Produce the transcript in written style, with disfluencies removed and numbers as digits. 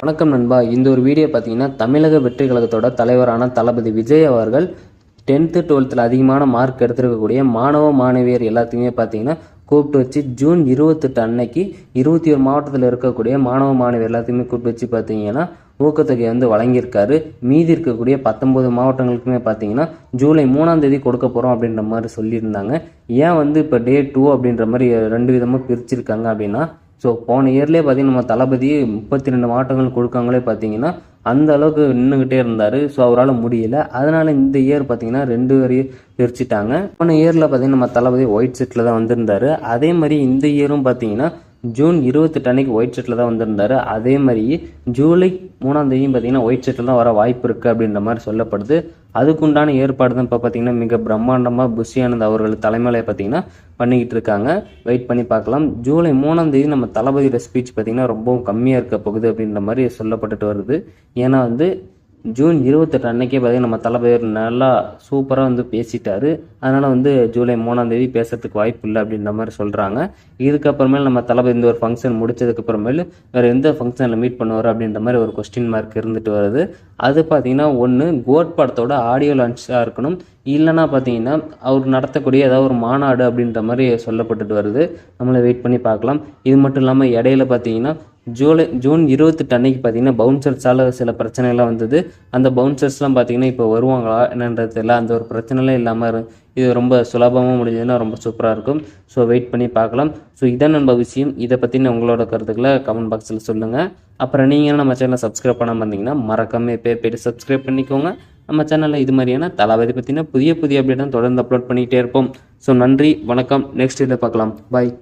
வணக்கம் நண்பா. இந்த ஒரு வீடியோ பார்த்தீங்கன்னா தமிழக வெற்றி கழகத்தோட தலைவரான தளபதி விஜய் அவர்கள் 10th 12th அதிகமான மார்க் எடுத்திருக்கக்கூடிய மாணவ மாணவியர் எல்லாத்தையுமே பார்த்தீங்கன்னா கூப்பிட்டு வச்சு ஜூன் 28 அன்னைக்கு 21 மாவட்டத்தில் இருக்கக்கூடிய மாணவ மாணவியர் எல்லாத்தையுமே கூப்பிட்டு வச்சு பார்த்தீங்கன்னா ஊக்கத்தொகை வழங்கியிருக்காரு. மீதி இருக்கக்கூடிய 19 மாவட்டங்களுக்குமே பார்த்தீங்கன்னா ஜூலை 3ஆம் தேதி கொடுக்க போகிறோம் அப்படின்ற மாதிரி சொல்லியிருந்தாங்க. ஏன் இப்போ டே 2 அப்படின்ற மாதிரி 2 விதமாக பிரிச்சிருக்காங்க அப்படின்னா, ஸோ போன இயர்லேயே பார்த்தீங்கன்னா நம்ம தளபதி 32 மாவட்டங்கள் கொடுக்காங்களே பார்த்தீங்கன்னா அந்த அளவுக்கு நின்றுக்கிட்டே இருந்தார். ஸோ அவரால் முடியல. அதனால் இந்த இயர் பார்த்தீங்கன்னா 2 வரையும் பிரிச்சுட்டாங்க. போன இயரில் பார்த்தீங்கன்னா நம்ம தளபதி ஒயிட் செட்டில் தான் வந்திருந்தார். அதே மாதிரி இந்த இயரும் பார்த்தீங்கன்னா ஜூன் 28 அன்னைக்கு ஒயிட் செட்டில் தான் வந்திருந்தார். அதே மாதிரி ஜூலை 3ஆம் தேதியும் பார்த்தீங்கன்னா ஒயிட் செட்டில் தான் வர வாய்ப்பு இருக்குது அப்படின்ற மாதிரி சொல்லப்படுது. அதுக்குண்டான ஏற்பாடு தான் இப்போ பார்த்தீங்கன்னா மிக பிரம்மாண்டமாக புஷி ஆனந்த் அவர்கள் தலைமையில் பார்த்தீங்கன்னா பண்ணிக்கிட்டு இருக்காங்க. வெயிட் பண்ணி பார்க்கலாம். ஜூலை 3ஆம் தேதி நம்ம தளபதியோட ஸ்பீச் பார்த்தீங்கன்னா ரொம்பவும் கம்மியாக இருக்க போகுது அப்படின்ற மாதிரி சொல்லப்பட்டுட்டு வருது. ஏன்னா ஜூன் 28 அன்னைக்கே பார்த்தீங்கன்னா நம்ம தளபதி நல்லா சூப்பராக பேசிட்டாரு. அதனால் ஜூலை 3ஆம் தேதி பேசுறதுக்கு வாய்ப்பு இல்லை அப்படின்ற மாதிரி சொல்கிறாங்க. இதுக்கப்புறமேல நம்ம தளபதி இந்த ஒரு ஃபங்க்ஷன் முடிச்சதுக்கப்புறமேலு வேறு எந்த ஃபங்க்ஷனில் மீட் பண்ணுவார் அப்படின்ற மாதிரி ஒரு கொஸ்டின் மார்க் இருந்துட்டு வருது. அது பார்த்தீங்கன்னா ஒன்று கோட் படத்தோட ஆடியோ லான்ச்சாக இருக்கணும், இல்லைன்னா பார்த்தீங்கன்னா அவர் நடத்தக்கூடிய ஏதாவது ஒரு மாநாடு அப்படின்ற மாதிரி சொல்லப்பட்டுட்டு வருது. நம்மளை வெயிட் பண்ணி பார்க்கலாம். இது மட்டும் இல்லாமல் இடையில பார்த்தீங்கன்னா ஜூன் 28 அன்னைக்கு பார்த்தீங்கன்னா பவுன்சர்ஸால் சில பிரச்சனைலாம் வந்தது. அந்த பவுன்சர்ஸ்லாம் பார்த்தீங்கன்னா இப்போ வருவாங்களா என்னன்றது தெரியல. அந்த ஒரு பிரச்சனைலாம் இல்லாமல் இது ரொம்ப சுலபமாக முடிஞ்சதுன்னா ரொம்ப சூப்பராக இருக்கும். ஸோ வெயிட் பண்ணி பார்க்கலாம். ஸோ இதான் நம்ம விஷயம். இதை பற்றின உங்களோட கருத்துக்களை கமெண்ட் பாக்ஸில் சொல்லுங்கள். அப்புறம் நீங்கள் நம்ம சேனலை சப்ஸ்கிரைப் பண்ணாமல் இருந்தீங்கன்னா மறக்காமல் போய்ட்டு சப்ஸ்கிரைப் பண்ணிக்கோங்க. நம்ம சேனலில் இது மாதிரியான தளபதி பற்றின புதிய அப்டேட் தொடர்ந்து அப்லோட் பண்ணிகிட்டே இருப்போம். ஸோ நன்றி, வணக்கம். நெக்ஸ்ட் இதில் பார்க்கலாம். பாய்.